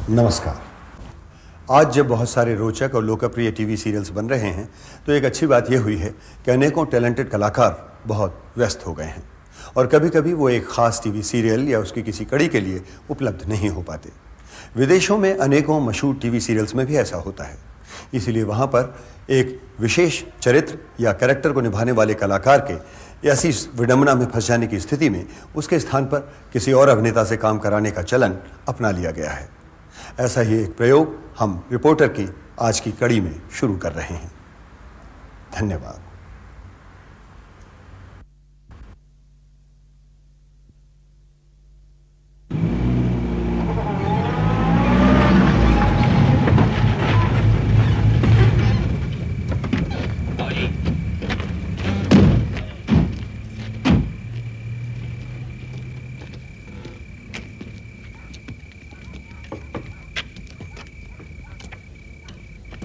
नमस्कार। आज जब बहुत सारे रोचक और लोकप्रिय टीवी सीरियल्स बन रहे हैं तो एक अच्छी बात यह हुई है कि अनेकों टैलेंटेड कलाकार बहुत व्यस्त हो गए हैं और कभी कभी वो एक ख़ास टीवी सीरियल या उसकी किसी कड़ी के लिए उपलब्ध नहीं हो पाते। विदेशों में अनेकों मशहूर टीवी सीरियल्स में भी ऐसा होता है, इसीलिए वहाँ पर एक विशेष चरित्र या कैरेक्टर को निभाने वाले कलाकार के ऐसी विडंबना में फंस जाने की स्थिति में उसके स्थान पर किसी और अभिनेता से काम कराने का चलन अपना लिया गया है। ऐसा ही एक प्रयोग हम रिपोर्टर की आज की कड़ी में शुरू कर रहे हैं। धन्यवाद।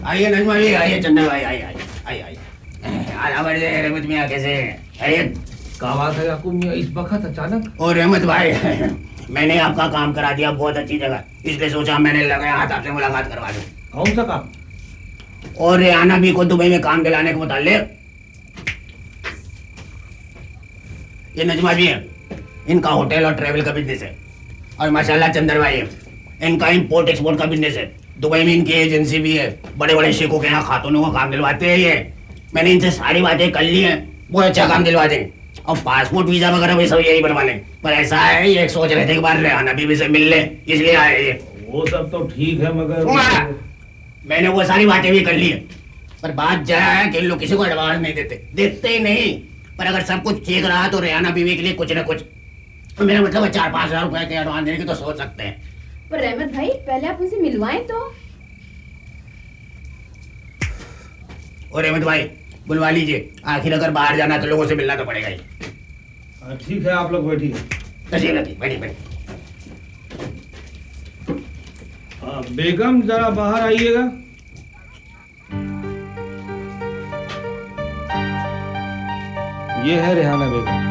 आइए नजमा जी, आइए चंदा भाई, आइए आइए आइए आइए। आज हमारे रहमत मियाँ कैसे हैं? आइए। क्या बात है याकूब मियाँ, इस वक्त अचानक? और रहमत भाई, मैंने आपका काम करा दिया बहुत अच्छी जगह, इसलिए सोचा मैंने लगाया हाथ आपसे मुलाकात करवा दूं। कौन सा काम? और रेहाना भी को दुबई में काम दिलाने के मुताल्लिक। ये नजमा जी है, इनका होटल और ट्रेवल का बिजनेस है। और माशाल्लाह चंदर भाई है, इनका इम्पोर्ट एक्सपोर्ट का बिजनेस है। दुबई में इनकी एजेंसी भी है, बड़े बड़े शेखों के यहाँ खातूनों को काम दिलवाते हैं ये। मैंने इनसे सारी बातें कर ली हैं, बहुत अच्छा काम दिलवा दें। और पासपोर्ट वीजा वगैरह भी सब यही बनवा लें। पर ऐसा है, ये सोच रहे थे कि बार रेहाना बीवी से मिल ले, इसलिए आए ये। वो सब तो ठीक है मगर मैंने वो सारी बातें भी कर ली है, पर बात क्या है कि इन लोग किसी को एडवांस नहीं देते ही नहीं। पर अगर सब कुछ ठीक रहा तो रेहाना बीवी के लिए कुछ न कुछ, मेरा मतलब 4-5 हजार रुपए के एडवांस देने की तो सोच सकते हैं। पर रहमत भाई, पहले आप उनसे मिलवाएं तो। और रहमत भाई बुलवा लीजिए, आखिर अगर बाहर जाना तो लोगों से मिलना तो पड़ेगा ही। ठीक है, आप लोग बैठिए। तशरीफ रखिए, बैठिए। बेगम जरा बाहर आइएगा। ये है रेहाना बेगम।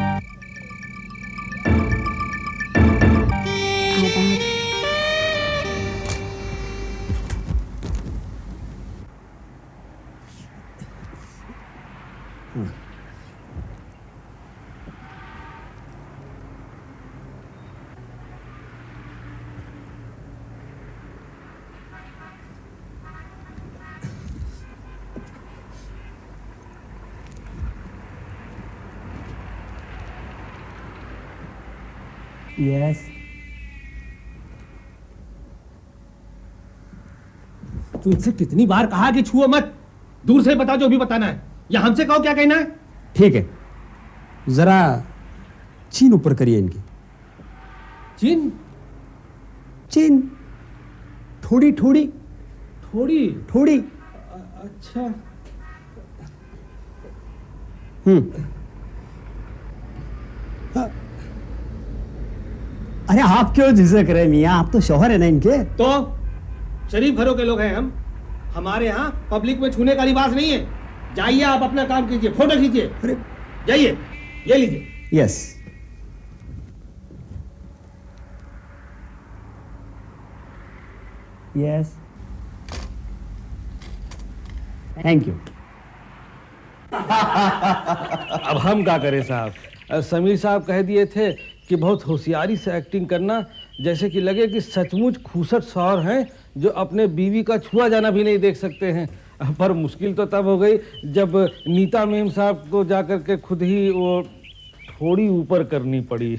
यस। तुमसे कितनी बार कहा कि छुओ मत, दूर से बता जो भी बताना है, या हमसे कहो क्या कहना है। ठीक है, जरा चीन ऊपर करिए इनकी। चीन? चीन थोड़ी थोड़ी थोड़ी थोड़ी। अच्छा। अरे आप क्यों झिझक रहे मियाँ, आप तो शौहर है ना इनके। तो शरीफ घरों के लोग हैं हम, हमारे यहाँ पब्लिक में छूने का लिबास नहीं है। जाइए आप अपना काम कीजिए, फोटो खींचिए। अरे जाइए, ये लीजिए। यस। Yes, thank you. अब हम क्या करें साहब, समीर साहब कह दिए थे कि बहुत होशियारी से एक्टिंग करना, जैसे कि लगे कि सचमुच खूसट शौहर हैं जो अपने बीवी का छुआ जाना भी नहीं देख सकते हैं। पर मुश्किल तो तब हो गई जब नीता मेम साहब को जाकर के खुद ही वो थोड़ी ऊपर करनी पड़ी।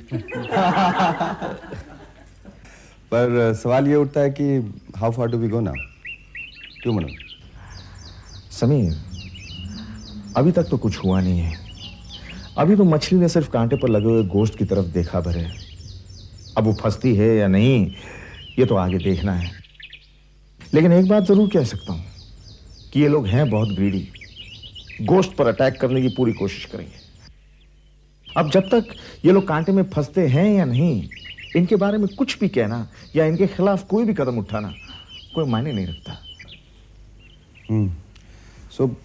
पर सवाल ये उठता है कि how far do we go now? क्यों मनोज? समीर, अभी तक तो कुछ हुआ नहीं है। अभी तो मछली ने सिर्फ कांटे पर लगे हुए गोश्त की तरफ देखा भर है। अब वो फंसती है या नहीं, ये तो आगे देखना है। लेकिन एक बात जरूर कह सकता हूं कि ये लोग हैं बहुत ग्रीडी, गोश्त पर अटैक करने की पूरी कोशिश करेंगे। अब जब तक ये लोग कांटे में फंसते हैं या नहीं, इनके बारे में कुछ भी कहना या इनके खिलाफ कोई भी कदम उठाना कोई मायने नहीं रखता। So,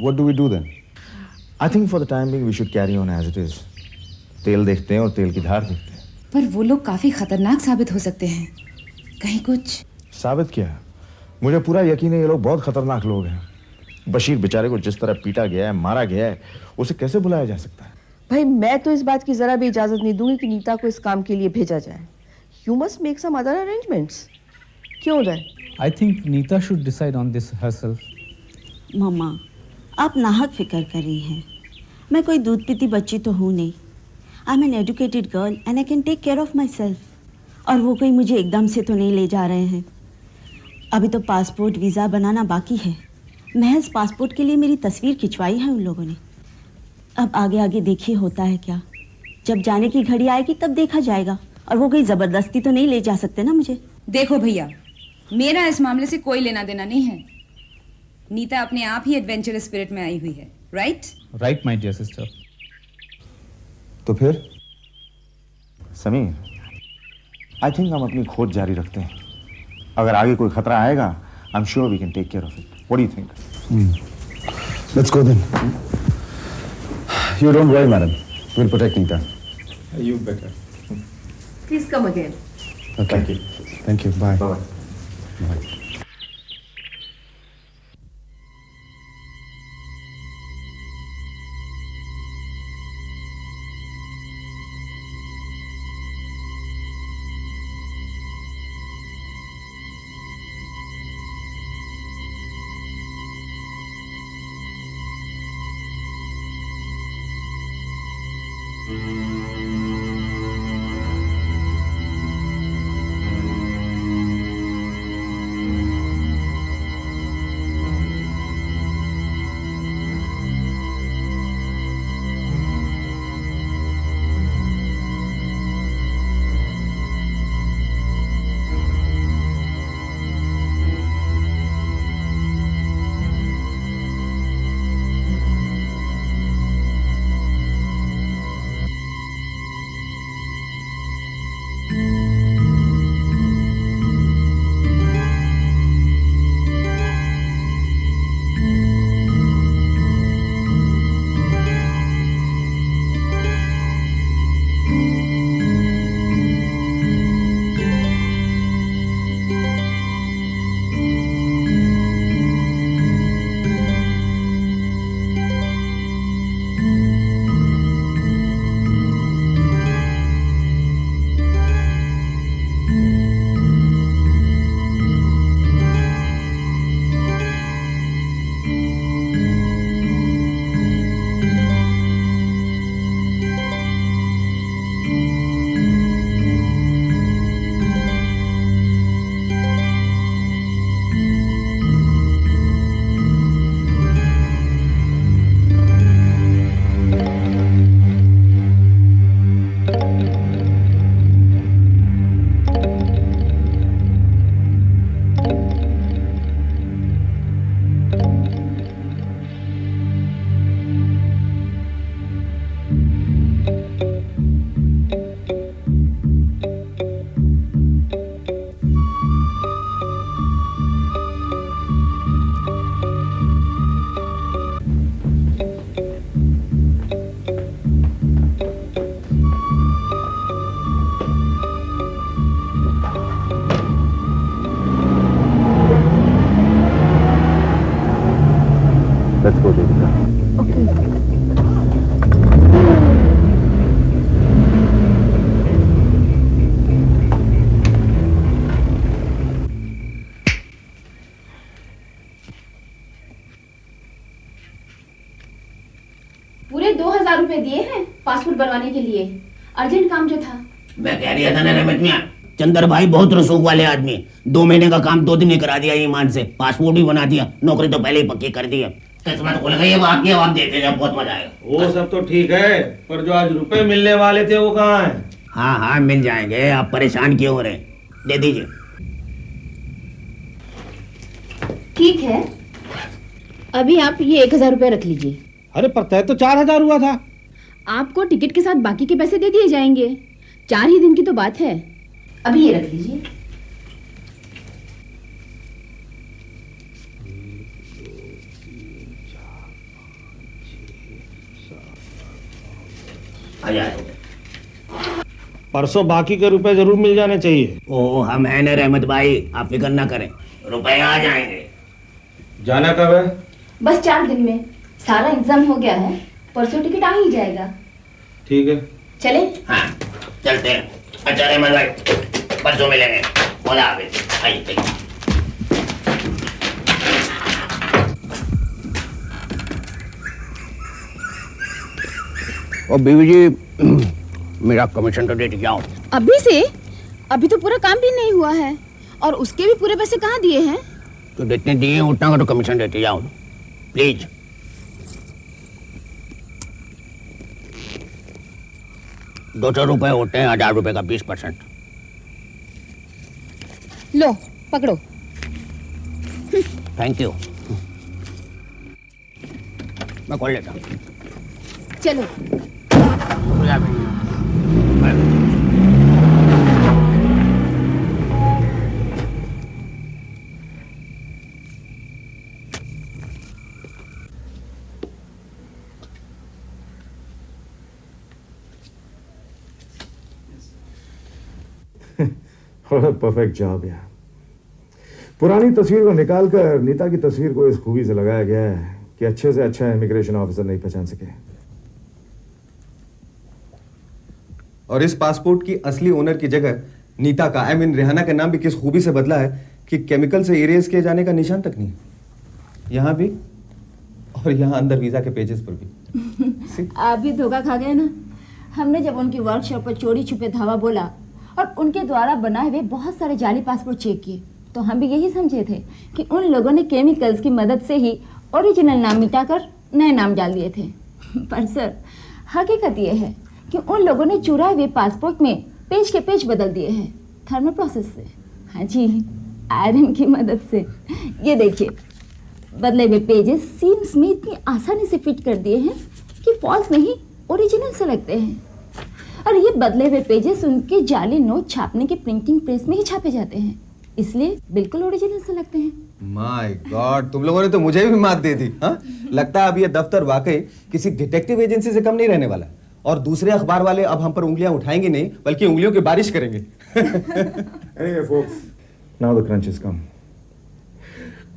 what do we do then? I think for the time being we should carry on as it is. तेल देखते हैं और तेल की धार देखते हैं। पर वो लोग काफी खतरनाक साबित हो सकते हैं, कहीं कुछ। साबित किया। मुझे पूरा यकीन है ये लोग बहुत खतरनाक लोग हैं। बशीर बेचारे को जिस तरह पीटा गया है, मारा गया है, उसे कैसे बुलाया जा सकता है? भाई मैं तो इस बात की जरा भी इजाजत नहीं दूंगी कि नीता को इस काम के लिए भेजा जाए। You must make some other arrangements. क्यों जाए? I think Neeta should decide on this herself. मम्मा, आप नाहक फिक्र कर रही हैं। मैं कोई दूध पीती बच्ची तो हूँ नहीं। I am an educated girl and I can take care of myself. और वो कोई मुझे एकदम से तो नहीं ले जा रहे हैं। अभी तो पासपोर्ट वीज़ा बनाना बाकी है। महज पासपोर्ट के लिए मेरी तस्वीर खिंचवाई है उन लोगों ने। अब आगे आगे देखिए होता है क्या। जब जाने की घड़ी आएगी तब देखा जाएगा। और वो कोई ज़बरदस्ती तो नहीं ले जा सकते ना मुझे। देखो भैया, मेरा इस मामले से कोई लेना देना नहीं है। नीता अपने आप ही एडवेंचरस स्पिरिट में आई हुई है, right? Right, my dear sister. तो फिर समीर, आई थिंक हम अपनी खोज जारी रखते हैं। अगर आगे कोई खतरा आएगा, I am sure we can take care of it. What do you think? Let's go then. You don't worry madam, will protect Neeta. You better. Please come again. Okay, thank you, bye. Let's go, Deepika. पूरे 2000 रुपए दिए हैं passport बनवाने के लिए। Urgent काम जो था। मैं कह रही था ना रमत मियां, चंदर भाई बहुत रसूख वाले आदमी। 2 महीने का काम 2 दिन में करा दिया ईमान से। पासपोर्ट भी बना दिया, नौकरी तो पहले ही पक्की कर दी है। किस्मत खुल गई है, आपकी आवाज देते जब बहुत मजा आएगा। वो सब तो ठीक है, पर जो आज रुपए मिलने वाले थे वो कहाँ हैं? हाँ हाँ मिल जाएंगे, आप परेशान क्यों हो रहे? दे दीजिए। ठीक है, अभी आप ये 1000 रुपए रख लीजिए। अरे पर तय तो 4000 हुआ था। आपको टिकट के साथ बाकी के पैसे दे दिए जाएंगे। 4 ही दिन की तो बात है। अभी ये रख लीजिए। आ जाए। परसों बाकी के रुपए जरूर मिल जाने चाहिए। ओ हम हैं ना रहमत भाई, आप फिक्र ना करें, रुपए आ जाएंगे। जाना कब है? बस 4 दिन में सारा एग्जाम हो गया है, परसों टिकट आ ही जाएगा। ठीक है, चले? हाँ चलते हैं। अच्छा रहमत भाई, परसों मिलेंगे। खुदा हाफिज। आइए चलिए। और बीवी जी, मेरा कमीशन तो दे जाओ। अभी से? अभी तो पूरा काम भी नहीं हुआ है, और उसके भी पूरे पैसे कहाँ दिए हैं? तो जितने दिए हैं उतना का तो कमीशन देते जाओ प्लीज। ₹200 होते हैं 1000 रुपए का 20%। लो पकड़ो। Thank you. मैं खोल लेता हूँ। चलो। परफेक्ट जॉब यार। पुरानी तस्वीर को निकालकर नीता की तस्वीर को इस खूबी से लगाया गया है कि अच्छे से अच्छा इमिग्रेशन ऑफिसर नहीं पहचान सके। और इस पासपोर्ट की असली ओनर की जगह नीता का, आई मीन रेहाना का नाम भी किस खूबी से बदला है कि केमिकल से इरेज किए जाने का निशान तक नहीं। यहां भी और यहां अंदर वीजा के पेजेस पर भी। आप भी धोखा खा गए ना। हमने जब उनकी वर्कशॉप पर चोरी छुपे धावा बोला और उनके द्वारा बनाए हुए बहुत सारे जाली पासपोर्ट चेक किए, तो हम भी यही समझे थे कि उन लोगों ने केमिकल्स की मदद से ही ओरिजिनल नाम मिटाकर नए नाम डाल दिए थे। पर सर, हकीकत ये है कि उन लोगों ने चुराए हुए पासपोर्ट में पेज के पेज बदल दिए हैं थर्मल प्रोसेस से। हाँ जी, आयरन की मदद से। ये देखिए, बदले हुए पेजेस सीम्स में इतनी आसानी से फिट कर दिए हैं कि फॉल्स नहीं ओरिजिनल से लगते हैं। और ये बदले हुए पेजेस उनके जाली नोट छापने के प्रिंटिंग प्रेस में ही छापे जाते हैं, इसलिए बिल्कुल ओरिजिनल से लगते हैं। माय गॉड, तुम लोगों ने तो मुझे भी मात दे दी। हाँ, लगता है अब ये दफ्तर वाकई किसी डिटेक्टिव एजेंसी से कम नहीं रहने वाला। और दूसरे अखबार वाले अब हम पर उंगलियां उठाएंगे नहीं, बल्कि उंगलियों की बारिश करेंगे। Anyway, folks, now the crunch has come.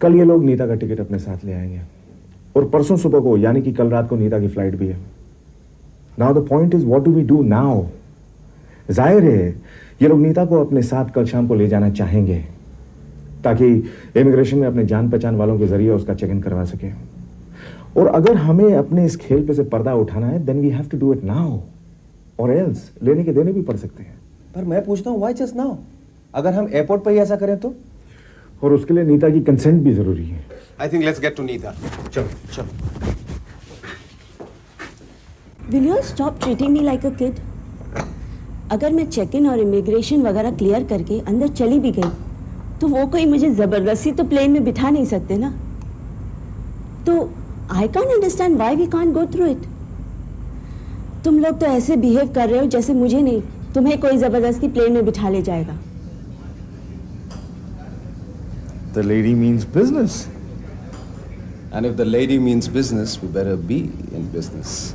कल ये लोग नीता का टिकट अपने साथ ले आएंगे और परसों सुबह को, यानी कि कल रात को नीता की फ्लाइट भी है। Now the point is, what do we do now? जाहिर है ये लोग नीता को अपने साथ कल शाम को ले जाना चाहेंगे ताकि इमिग्रेशन में अपने जान पहचान वालों के जरिए उसका चेक इन करवा सके। और अगर हमें अपने इस खेल पे से पर्दा उठाना है, then we have to do it now, or else लेने के देने भी पड़ सकते हैं। पर मैं पूछता हूँ, why just now? अगर हम एयरपोर्ट पर ही ऐसा करें तो? और उसके लिए नीता की कंसेंट भी जरूरी है। I think let's get to Nita. चलो चलो। Will you stop treating me like a kid? अगर मैं चेक इन और इमिग्रेशन वगैरह क्लियर करके अंदर चली भी गई तो वो कोई मुझे जबरदस्ती तो प्लेन में बिठा नहीं सकते ना। तो I can't understand why we can't go through it. तुम लोग तो ऐसे बिहेव कर रहे हो जैसे मुझे नहीं, तुम्हें कोई जबरदस्ती प्लेन में बिठा ले जाएगा। The lady means business. And if the lady means business, we better be in business.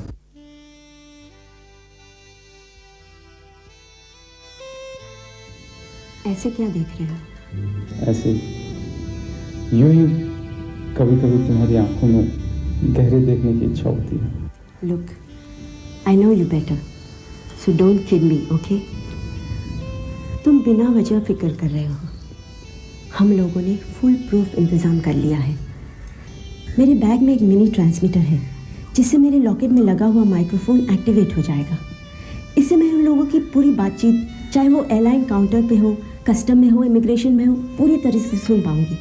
ऐसे क्या देख रहे हो? ऐसे यूं ही कभी कभी तुम्हारी आंखों में गहरे देखने की इच्छा होती है। Look, I know you better, so don't kid me, okay? तुम बिना वजह फिक्र कर रहे हो। हम लोगों ने फुल प्रूफ इंतज़ाम कर लिया है। मेरे बैग में एक मिनी ट्रांसमीटर है जिससे मेरे लॉकेट में लगा हुआ माइक्रोफोन एक्टिवेट हो जाएगा। इससे मैं उन लोगों की पूरी बातचीत, चाहे वो एयरलाइन काउंटर पे हो, कस्टम में हो, इमिग्रेशन में हो, पूरी तरह से सुन पाऊंगी।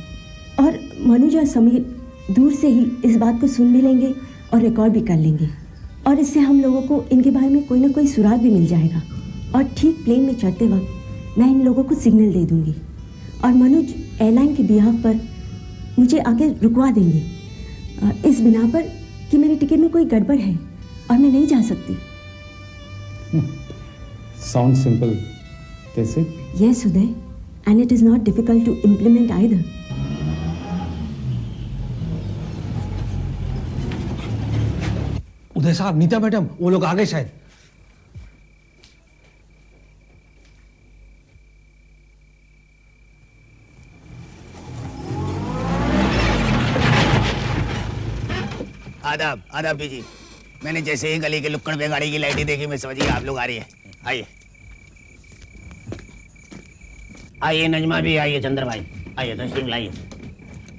और मनुज और समीर दूर से ही इस बात को सुन भी लेंगे और रिकॉर्ड भी कर लेंगे। और इससे हम लोगों को इनके बारे में कोई ना कोई सुराग भी मिल जाएगा। और ठीक प्लेन में चढ़ते वक्त मैं इन लोगों को सिग्नल दे दूंगी और मनुज एयरलाइन के बिहाफ पर मुझे आके रुकवा देंगे, इस बिना पर कि मेरे टिकट में कोई गड़बड़ है और मैं नहीं जा सकती। Sounds simple. Is it? Yes, Uday, and it is not difficult to implement either. उदय साहब, नीता मैडम, वो लोग आ गए शायद। आदाब आदाब कीजिए। मैंने जैसे ही गली के लुक्कड़ पे गाड़ी की लाइटें देखी, मैं समझिए आप लोग आ रही है। आइए आइए नजमा भी आइए, चंद्र भाई आइए, तशरीफ लाइए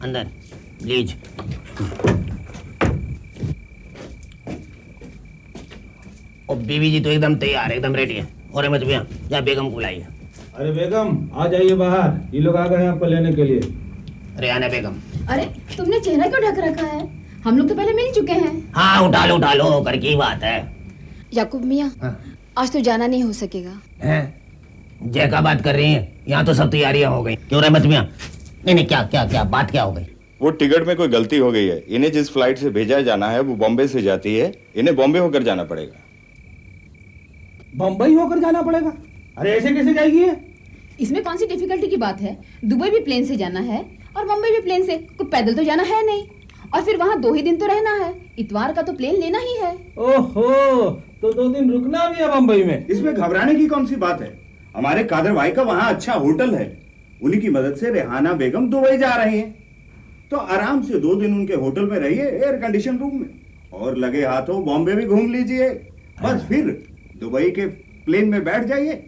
अंदर प्लीज। और बीवी जी तो एकदम तैयार, एकदम रेडी है। और अहमद भैया जा बेगम को लाइए। अरे बेगम आ जाइए बाहर, ये लोग आ गए हैं आपको लेने के लिए। रेहाना बेगम। अरे तुमने चेहरा क्यों ढक रखा है? हम लोग तो पहले मिल चुके हैं। हाँ उठा लो कर की बात है। याकूब मियाँ, आज तो जाना नहीं हो सकेगा। हैं? जय का बात कर रही हैं? यहाँ तो सब तैयारियां हो गई। क्यों रहमत मियाँ? नहीं क्या क्या क्या बात क्या हो गई? वो टिकट में कोई गलती हो गई है। इन्हें जिस फ्लाइट से भेजा जाना है वो बॉम्बे से जाती है, इन्हें बॉम्बे होकर जाना पड़ेगा। बम्बई होकर जाना पड़ेगा? अरे ऐसे कैसे जाएगी ये? इसमें कौन सी डिफिकल्टी की बात है? दुबई भी प्लेन से जाना है और मुंबई भी प्लेन से, कोई पैदल तो जाना है नहीं। और फिर वहाँ 2 ही दिन तो रहना है, इतवार का तो प्लेन लेना ही है। ओहो, तो 2 दिन रुकना भी है बम्बई में? इसमें घबराने की कौन सी बात है? हमारे कादर भाई का वहाँ अच्छा होटल है, उन्हीं की मदद से रेहाना बेगम दुबई जा रही हैं। तो आराम से 2 दिन उनके होटल में रहिए, एयर कंडीशन रूम में, और लगे हाथों बॉम्बे भी घूम लीजिए। बस फिर दुबई के प्लेन में बैठ जाइए।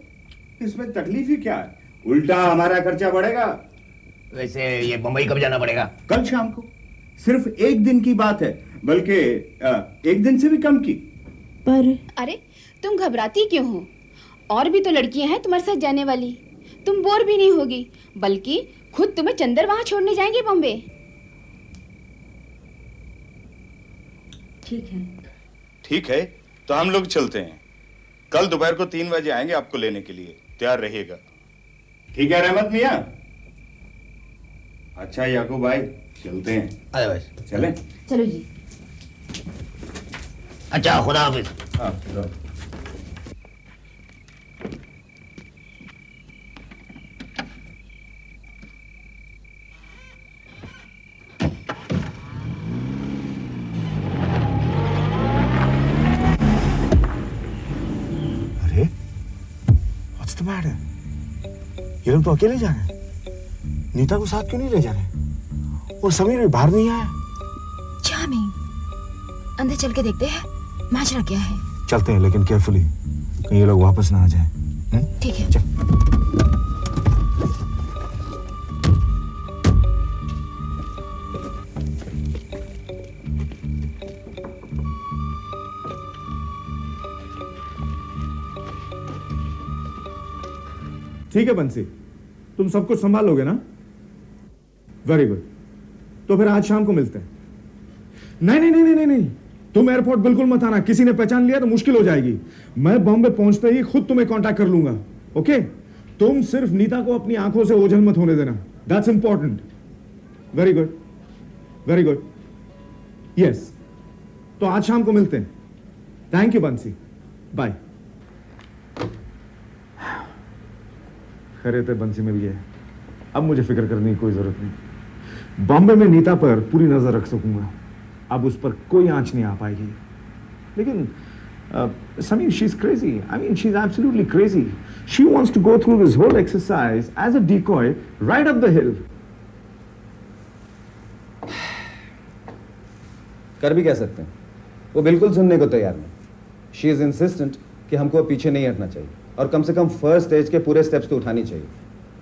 इसमें तकलीफ ही क्या है? उल्टा हमारा खर्चा बढ़ेगा। वैसे ये बम्बई कब जाना पड़ेगा? कल शाम को। सिर्फ 1 दिन की बात है, बल्कि 1 दिन से भी कम की। पर अरे तुम घबराती क्यों हो? और भी तो लड़कियां हैं तुम्हारे साथ जाने वाली। तुम बोर भी नहीं होगी, बल्कि खुद तुम्हें चंदर वहां छोड़ने जाएंगे बॉम्बे। ठीक है तो हम लोग चलते हैं। कल दोपहर को 3 बजे आएंगे आपको लेने के लिए, तैयार रहिएगा। ठीक है रहमत मियाँ। अच्छा याकूब भाई, चलते हैं। अरे भाई चलें? चलो जी। अच्छा खुदा हाफिज। हाँ खुदा। अरे व्हाट्स द मैटर? ये लोग तो अकेले जा रहे हैं, नीता को साथ क्यों नहीं ले जा रहे? और समीर भी बाहर नहीं आया। चार्मिंग, अंदर चल के देखते हैं माजरा क्या है। चलते हैं, लेकिन केयरफुली, कहीं ये लोग वापस ना आ जाए। ठीक है। चल। ठीक है बंसी, तुम सब कुछ संभालोगे ना? Very good. तो फिर आज शाम को मिलते हैं। नहीं नहीं नहीं नहीं नहीं, तुम एयरपोर्ट बिल्कुल मत आना। किसी ने पहचान लिया तो मुश्किल हो जाएगी। मैं बॉम्बे पहुंचते ही खुद तुम्हें कांटेक्ट कर लूंगा। ओके? तुम सिर्फ नीता को अपनी आंखों से ओझल मत होने देना। That's important. Very good, very good. Yes, तो आज शाम को मिलते हैं। थैंक यू बंसी, बाय। खैरियत है बंसी मिल गया। अब मुझे फिक्र करने की कोई जरूरत नहीं। बॉम्बे में नीता पर पूरी नजर रख सकूंगा। अब उस पर कोई आंच नहीं आ पाएगी। लेकिन Sameer, she is crazy. I mean, she is absolutely crazy. She wants to go through this whole exercise as a decoy right up the hill. कर भी कह सकते हैं, वो बिल्कुल सुनने को तैयार नहीं। शी इज इंसिस्टेंट कि हमको पीछे नहीं हटना चाहिए, और कम से कम फर्स्ट स्टेज के पूरे स्टेप्स तो उठानी चाहिए।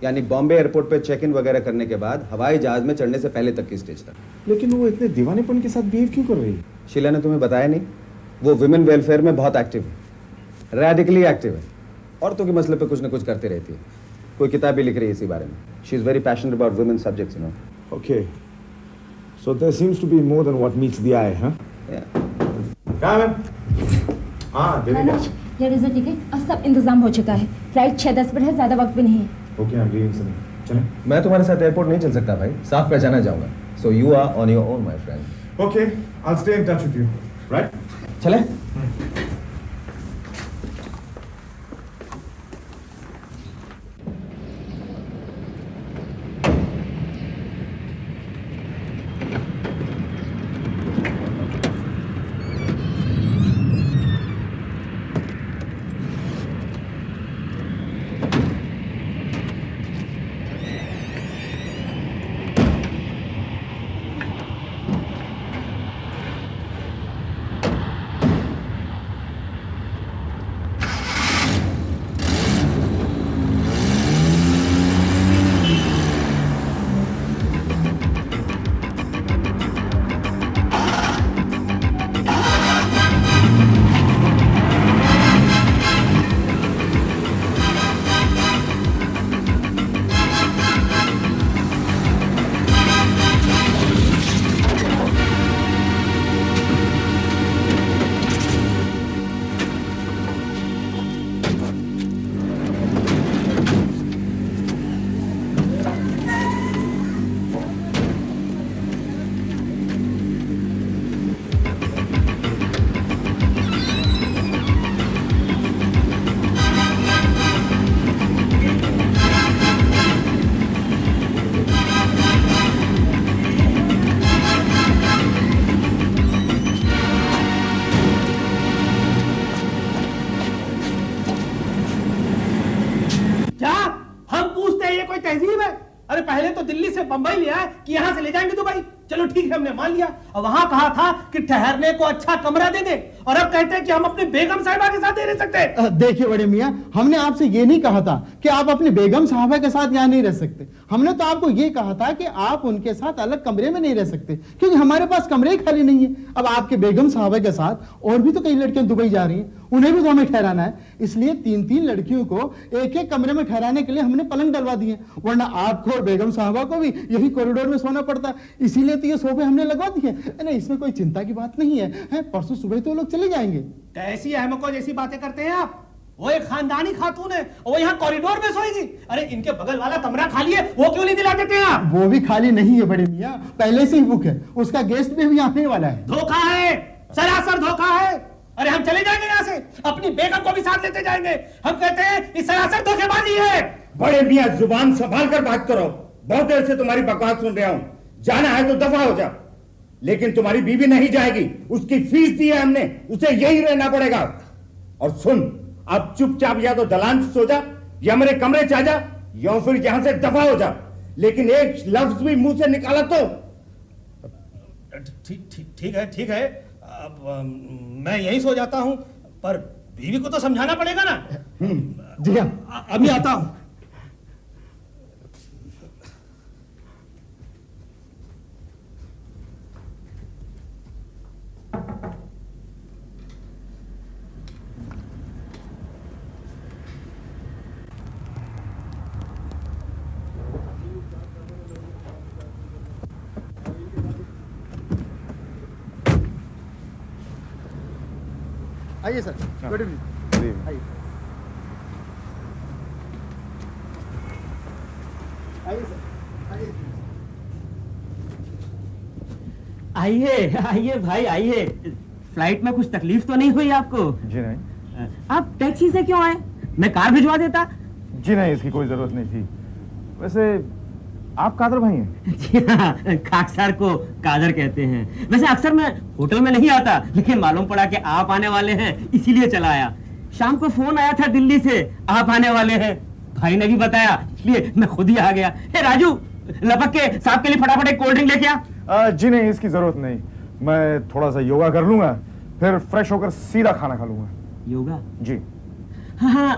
यानी बॉम्बे एयरपोर्ट पे चेक इन वगैरह करने के बाद हवाई जहाज में चढ़ने से पहले तक की स्टेज तक। लेकिन वो इतने दीवानेपन के साथ बिहेव क्यों कर रही है? शीला ने तुम्हें बताया नहीं? वो विमेन वेलफेयर में बहुत एक्टिव है, रेडिकली एक्टिव है। औरतों के मसले पे कुछ ना कुछ करती रहती है। कोई किताब भी लिख रही है इसी बारे में। She is very passionate about women subjects, you know. Okay. So there seems to be more than what meets the eye, huh? Yeah. Come in. हाँ, देवी। ये रिजल्ट टिकट और सब इंतजाम हो चुका है। फ्लाइट 6:10 पर है, ज्यादा वक्त भी नहीं है। Okay, I'm leaving soon. चलें? मैं तुम्हारे साथ एयरपोर्ट नहीं चल सकता भाई, साफ पहचाना जाऊंगा। So you are on your own, my friend. Okay, I'll stay in touch with you. Right? चले? कोई तहजीब है? अरे पहले तो दिल्ली से बंबई लिया है कि यहाँ से ले जाएंगे दुबई। चलो ठीक है, हमने मान लिया। और वहां कहा था कि ठहरने को अच्छा कमरा दे दे, और अब कहते हैं कि हम अपनी बेगम साहिबा के साथ नहीं रह सकते। देखिए बड़े मियाँ, हमने आपसे ये नहीं कहा था कि आप अपनी बेगम साहबा के साथ यहाँ नहीं रह सकते। हमने तो आपको ये कहा था कि आप उनके साथ अलग कमरे में नहीं रह सकते, क्योंकि हमारे पास कमरे ही खाली नहीं है। अब आपके बेगम साहबा के साथ और भी तो कई लड़कियां दुबई जा रही हैं, उन्हें भी तो हमें ठहराना है। इसलिए 3-3 लड़कियों को एक-एक कमरे में ठहराने के लिए हमने पलंग डलवा दिए, वरना आपको और बेगम साहबा को भी यही कॉरिडोर में सोना पड़ता। इसीलिए तो ये सोफे हमने लगवा दिए। नहीं, इसमें कोई चिंता की बात नहीं है। परसों सुबह तो लोग चले जाएंगे। कैसी अहमको जैसी बातें करते हैं आप? वो एक खानदानी खातून है, वो यहाँ कॉरिडोर में सोएगी। अरे इनके बगल वाला कमरा खाली है, वो क्यों नहीं दिला देते हैं आप? वो भी खाली नहीं है बड़े मियाँ, पहले से ही बुक है। उसका गेस्ट भी आने वाला है। धोखा है, सरासर धोखा है। अरे हम चले जाएंगे यहाँ से, अपनी बेगम को भी साथ लेते जाएंगे। हम कहते हैं इस सरासर धोखेबाजी है। बड़े मियाँ जुबान संभाल कर बात करो, बहुत देर से तुम्हारी बकवास सुन रहा हूं। जाना है तो दफा हो जा, लेकिन तुम्हारी बीवी नहीं जाएगी। उसकी फीस दी है हमने, उसे यही रहना पड़ेगा। और सुन, अब चुपचाप या तो दलान से सो जा, या मेरे कमरे से आ जा, या फिर यहां से दफा हो जा। लेकिन एक लफ्ज भी मुंह से निकाला तो। ठीक है। अब मैं यही सो जाता हूँ, पर बीवी को तो समझाना पड़ेगा ना। जी हाँ, अभी आता हूँ। आइए सर, गुड इवनिंग। आइए आइए आइए भाई आइए। फ्लाइट में कुछ तकलीफ तो नहीं हुई आपको? जी नहीं। आप टैक्सी से क्यों आए? मैं कार भिजवा देता। जी नहीं, इसकी कोई जरूरत नहीं थी। वैसे आप कादर भाई हैं? जी हाँ, खाकसार को कादर कहते हैं। वैसे अक्सर मैं होटल में नहीं आता, लेकिन मालूम पड़ा कि आप आने वाले हैं, इसीलिए चला आया। शाम को फोन आया था दिल्ली से, आप आने वाले हैं। भाई ने भी बताया, इसलिए मैं खुद ही आ गया। हे राजू, लपक के साहब के लिए फटाफट एक कोल्ड ड्रिंक लेके आ। जी नहीं, इसकी जरूरत नहीं। मैं थोड़ा सा योगा कर लूंगा, फिर फ्रेश होकर सीधा खाना खा लूंगा। योगा? जी हाँ,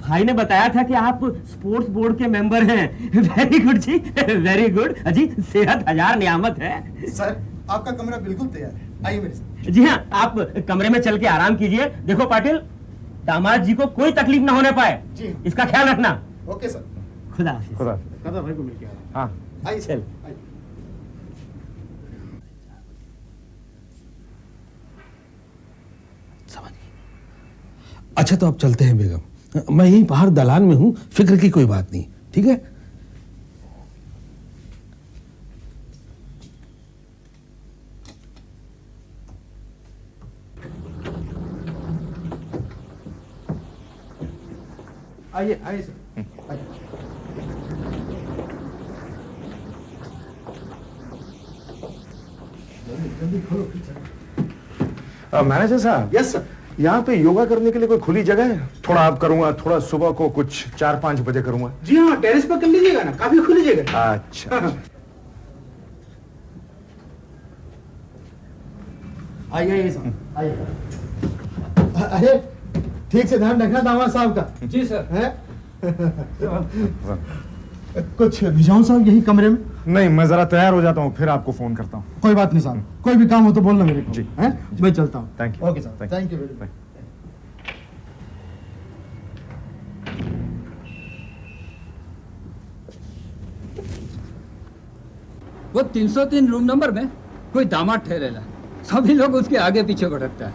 भाई ने बताया था कि आप स्पोर्ट्स बोर्ड के मेंबर हैं। वेरी गुड जी, वेरी गुड। अजी, सेहत हजार नियामत है। सर, आपका कमरा बिल्कुल तैयार है, आइए मेरे साथ। जी हाँ, आप कमरे में चल के आराम कीजिए। देखो पाटिल, दामाद जी को कोई तकलीफ ना होने पाए, जी इसका ख्याल रखना। Okay sir. खुदा हाफिज। खुदा। कादर भाई को मिल के आ। हाँ आइए चल। अच्छा तो अब चलते हैं बेगम, मैं यहीं बाहर दलान में हूँ, फिक्र की कोई बात नहीं, ठीक है? आइए आइए सर, आइए। जल्दी खोलो। मैनेजर साहब। Yes sir. यहाँ पे योगा करने के लिए कोई खुली जगह है? थोड़ा आप करूंगा, थोड़ा सुबह को कुछ 4-5 बजे करूंगा। जी हाँ, टेरेस पर कर लीजिएगा ना, काफी खुली जगह। अच्छा। आइए आइए सर, आइए। अरे ठीक से ध्यान रखना दामाद साहब का। जी सर। है? कुछ भिजाऊं साहब यही कमरे में? नहीं, मैं जरा तैयार हो जाता हूँ, फिर आपको फोन करता हूँ। कोई बात नहीं साहब, कोई भी काम हो तो बोलना मेरे को। जी। हैं? मैं चलता हूँ। Thank you. ओके साहब, थैंक यू वेरी मच। वो 303 रूम नंबर में कोई दामाद ठहरेला, सभी लोग उसके आगे पीछे भटकता है।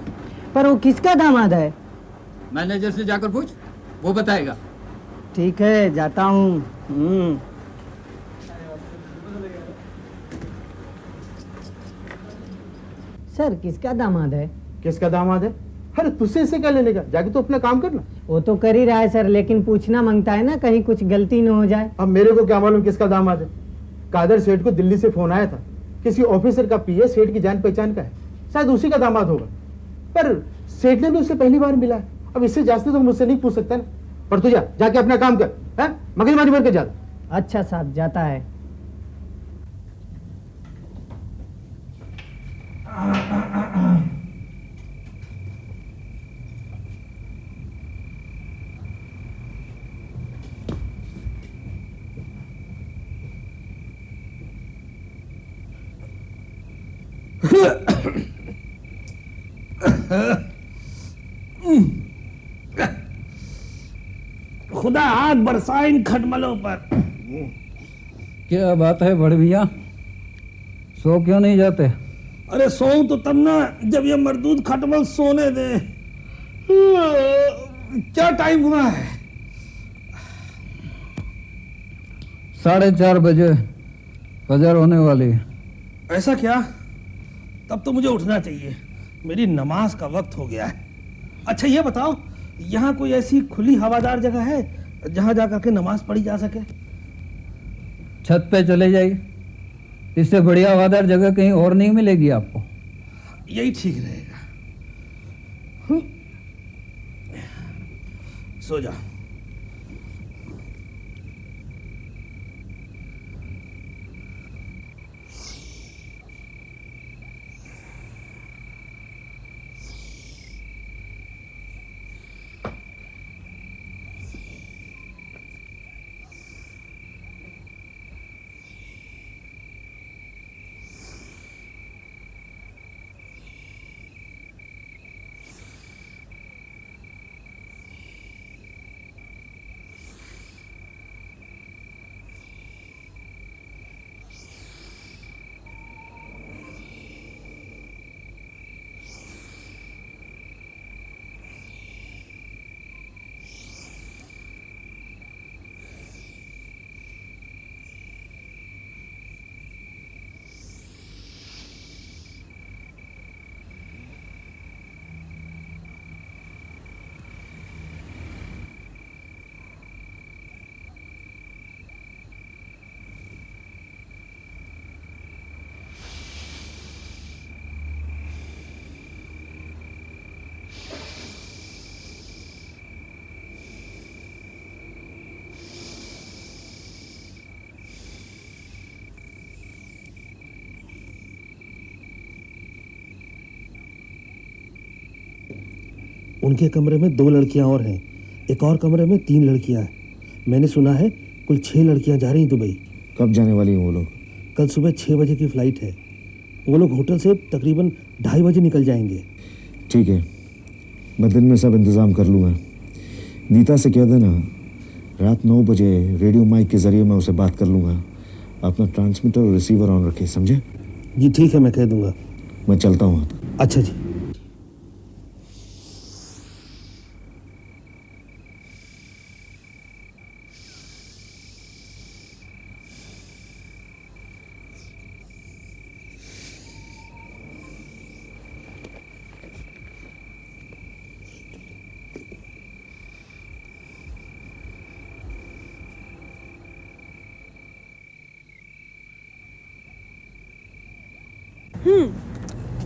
पर वो किसका दामाद है? मैनेजर से जाकर पूछ, वो बताएगा। ठीक है, जाता हूँ। सर, किसका दामाद है? किसका दामाद है? अरे तुझसे इससे क्या लेने का, जाके तो अपना काम करना। वो तो कर ही रहा है सर, लेकिन पूछना मांगता है ना, कहीं कुछ गलती न हो जाए। अब मेरे को क्या मालूम किसका दामाद है? कादर सेठ को दिल्ली से फोन आया था, किसी ऑफिसर का पीए सेठ की जान पहचान का है, शायद उसी का दामाद होगा। पर सेठ ने भी उससे पहली बार मिला है, अब इससे जास्ती तो मुझसे नहीं पूछ सकता ना। पर तू जा, जाके अपना काम कर, है? मगजमारी भर के जा। अच्छा साहब, जाता है। खुदा हाथ बरसाए इन खटमलों पर। क्या बात है बड़े भैया, सो क्यों नहीं जाते? अरे सोऊं तो तब ना जब ये मरदूद खटमल सोने दे। क्या टाइम हुआ है? 4:30 बजे फजर होने वाली है। ऐसा क्या? तब तो मुझे उठना चाहिए, मेरी नमाज का वक्त हो गया है। अच्छा ये बताओ, यहाँ कोई ऐसी खुली हवादार जगह है जहाँ जाकर के नमाज पढ़ी जा सके? छत पे चले जाइए, इससे बढ़िया हवादार जगह कहीं और नहीं मिलेगी आपको। यही ठीक रहेगा। सो जा। उनके कमरे में 2 लड़कियां और हैं, एक और कमरे में 3 लड़कियां हैं। मैंने सुना है कुल 6 लड़कियां जा रही हैं दुबई। कब जाने वाली हैं वो लोग? कल सुबह 6 बजे की फ्लाइट है। वो लोग होटल से तकरीबन 2:30 बजे निकल जाएंगे। ठीक है, मैं दिन में सब इंतज़ाम कर लूँगा। नीता से कह देना रात 9 बजे रेडियो माइक के ज़रिए मैं उसे बात कर लूँगा। अपना ट्रांसमीटर और रिसीवर ऑन रखे, समझे? जी ठीक है, मैं कह दूंगा। मैं चलता हूँ। अच्छा जी।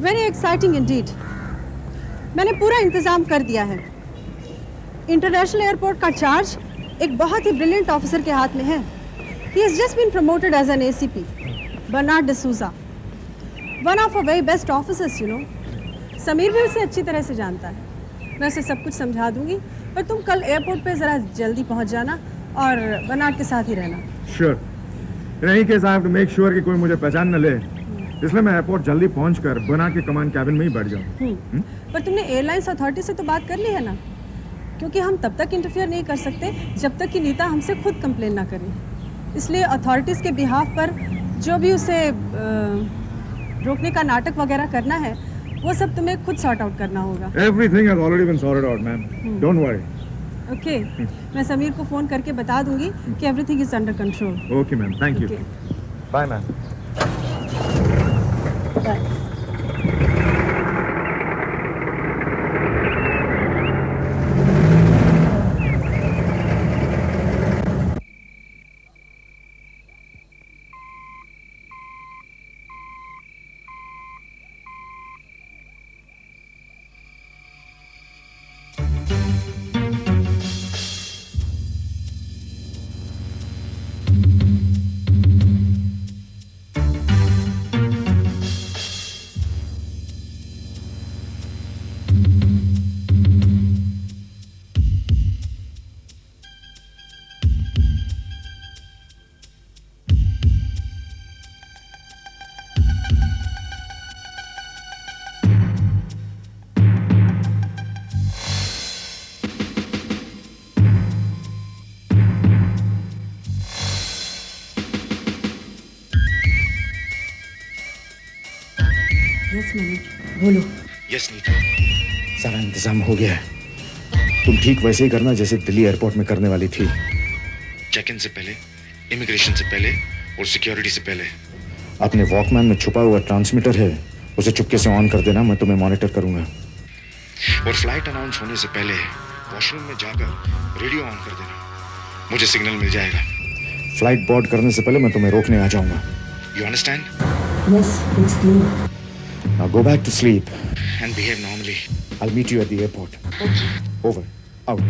Very exciting Indeed. मैंने पूरा इंतज़ाम कर दिया है। इंटरनेशनल एयरपोर्ट का चार्ज एक बहुत ही ब्रिलियंट ऑफिसर के हाथ में है। He has just been promoted as an ACP, Bernard D'Souza, one of a very best officers, you know. Sameer भी उसे अच्छी तरह से जानता है। मैं उसे सब कुछ समझा दूंगी, पर तुम कल एयरपोर्ट पे ज़रा जल्दी पहुंच जाना और बर्नार्ड के साथ ही रहना। श्योर। नहीं case I have to make sure कि कोई मुझे पहचान न ले, इसलिए मैं एयरपोर्ट जल्दी पहुंचकर बना के कमांड कैबिन में ही बैठ जाऊं। पर तुमने एयरलाइंस अथॉरिटी से तो बात कर ली है ना? क्योंकि हम तब तक इंटरफियर नहीं कर सकते जब तक कि नीता हमसे खुद कंप्लेन ना करे। इसलिए अथॉरिटीज़ के बिहाफ पर जो भी उसे रोकने का नाटक वगैरह करना है, वो सब तुम्हें खुद सॉर्ट आउट करना होगा। Everything has already been sorted out ma'am, don't worry. Okay, मैं समीर को फ़ोन करके बता दूंगी कि everything is under control. Okay ma'am, thank you. Bye ma'am. Yes Manoj बोलो। यस नीता, सारा इंतजाम हो गया है। तुम ठीक वैसे ही करना जैसे दिल्ली एयरपोर्ट में करने वाली थी। चेक इन से पहले, इमिग्रेशन से पहले और सिक्योरिटी से पहले। अपने वॉकमैन में छुपा हुआ ट्रांसमीटर है, उसे चुपके से ऑन कर देना, मैं तुम्हें मॉनिटर करूंगा। और फ्लाइट अनाउंस होने से पहले वॉशरूम में जाकर रेडियो ऑन कर देना, मुझे सिग्नल मिल जाएगा। फ्लाइट बोर्ड करने से पहले मैं तुम्हें रोकने आ जाऊंगा। You understand? Yes, it's clear. Now go back to sleep and behave normally. I'll meet you at the airport. Okay. Over. Out.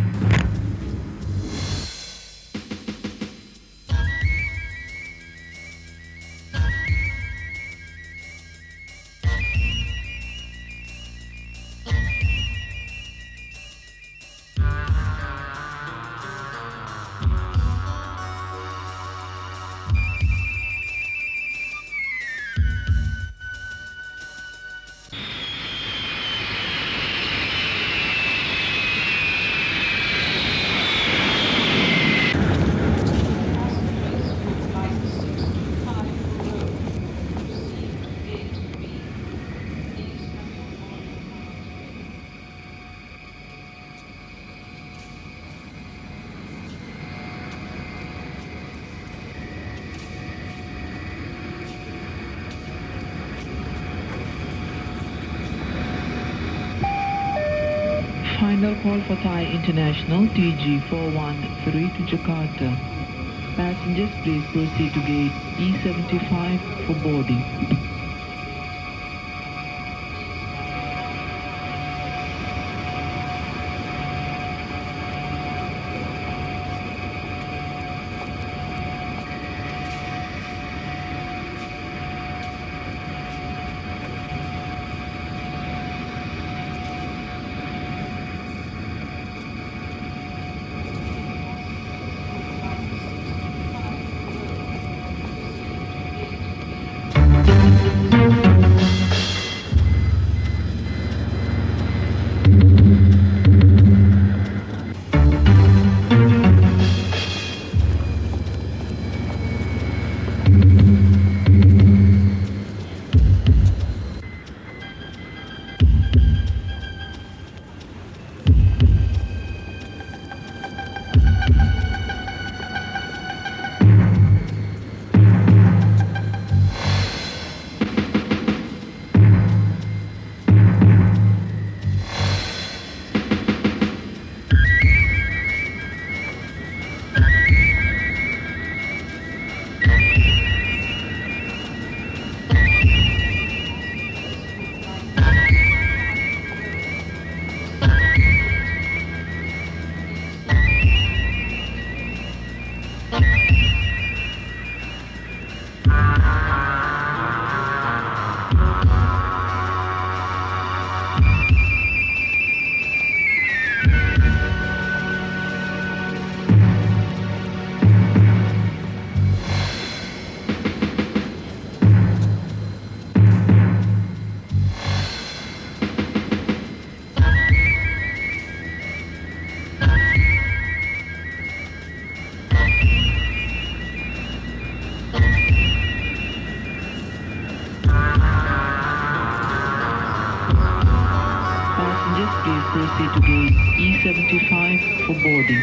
Final call for Thai International TG413 to Jakarta. Passengers, please proceed to gate E75 for boarding. Please proceed to gate E75 for boarding.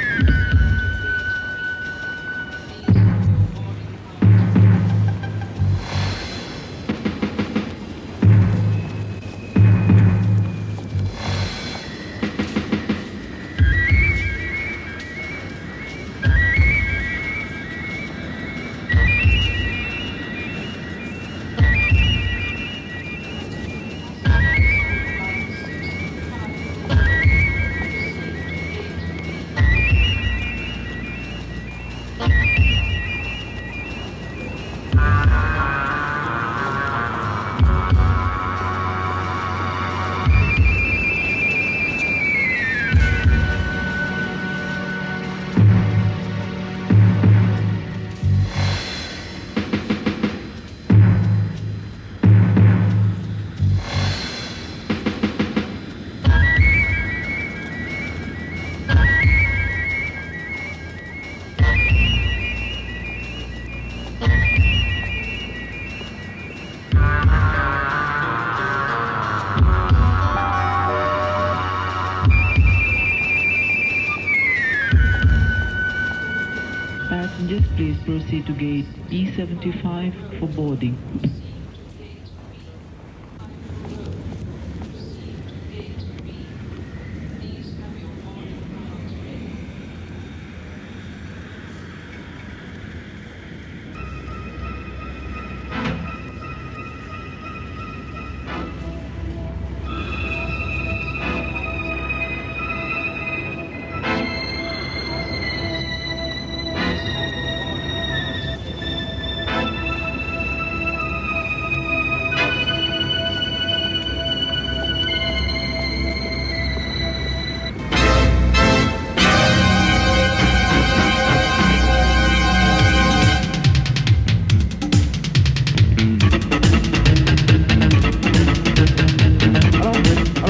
Passengers, please proceed to gate E75 for boarding.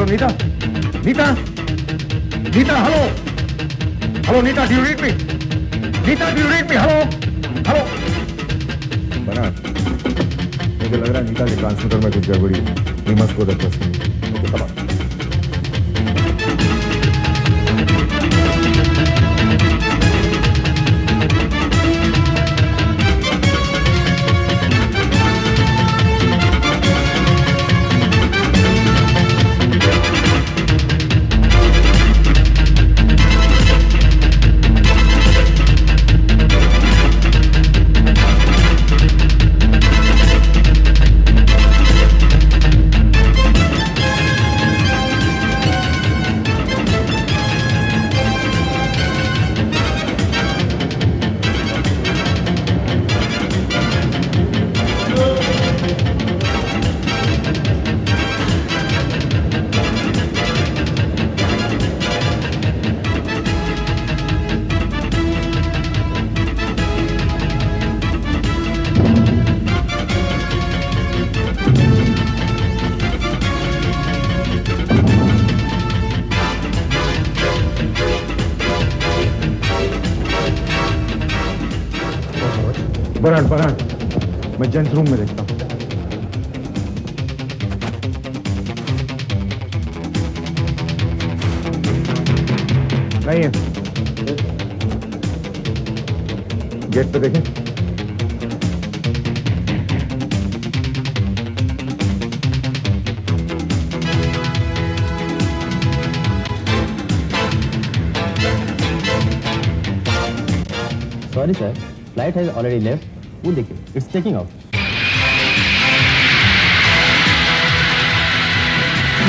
Neeta Neeta Neeta hello hello Neeta do you read me Neeta do you read me hello hello बना मुझे लग रहा है नीता के transmitter में कुछ गड़बड़ी है we must go that person okay come on Brar मैं जेंट्स रूम में देखता हूँ नहीं है गेट पे देखें sorry sir flight has already left वो देखिए इट्स टेकिंग ऑफ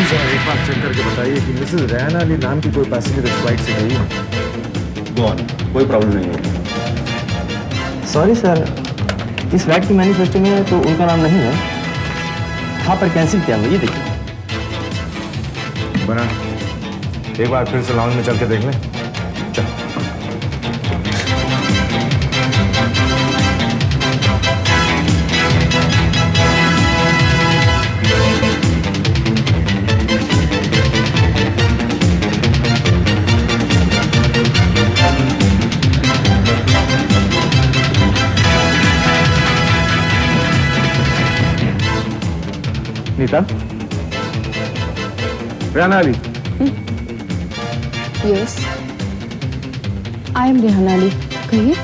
एक बार चेक करके बताइए कि मिसेस रेहाना अली नाम की कोई पैसेंजर इस फ्लाइट से गई है गो ऑन कोई प्रॉब्लम नहीं होगी सॉरी सर इस फ्लाइट की मैनिफेस्टो में तो उनका नाम नहीं है हाँ पर कैंसिल किया हुआ ये देखिए बना एक बार फिर से लाउंज में चल के देख लें चल Neeta Rehana Ali yes I am Rehana Ali कहिए